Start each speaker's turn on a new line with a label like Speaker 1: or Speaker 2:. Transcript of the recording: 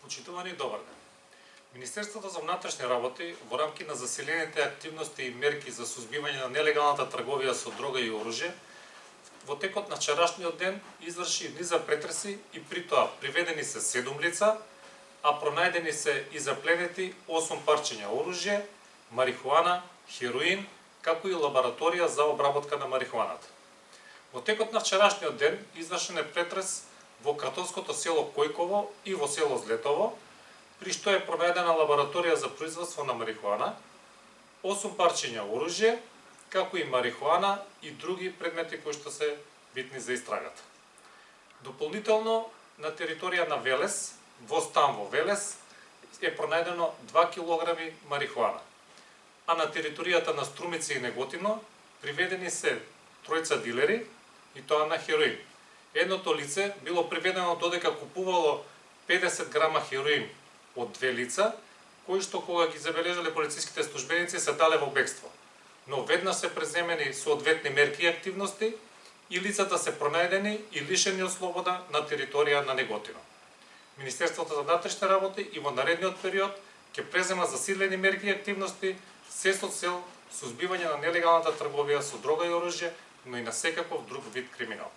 Speaker 1: Почитувани, добар ден. Министерството за внатрешни работи во рамки на засилените активности и мерки за сузбивање на нелегалната трговија со дрога и оружје, во текот на вчерашниот ден изврши низа претреси и при тоа приведени се 7 лица, а пронајдени се и запленети 8 парчиња оружје, марихуана, хероин, како и лабораторија за обработка на марихуаната. Во текот на вчерашниот ден извршен е претрес во кратовското село Којково и во село Злетово, при што е пронајдена лабораторија за производство на марихуана, 8 парчиња оружје, како и марихуана и други предмети кои што се битни за истрагата. Дополнително, на територија на Велес, во стан во Велес, е пронајдено 2 килограми марихуана, а на територијата на Струмица и Неготино приведени се тројца дилери, и тоа на хероин. Едното лице било приведено додека купувало 50 грама хероин од 2 лица, кои што кога ги забележале полициските службеници се дале во бегство. Но веднаш се преземени соодветни мерки и активности и лицата се пронајдени и лишени од слобода на територија на Неготино. Министерството за внатрешни работи и во наредниот период ќе презема засилени мерки и активности се со цел сузбивање на нелегалната трговија со дрога и оружје, но и на секаков друг вид криминал.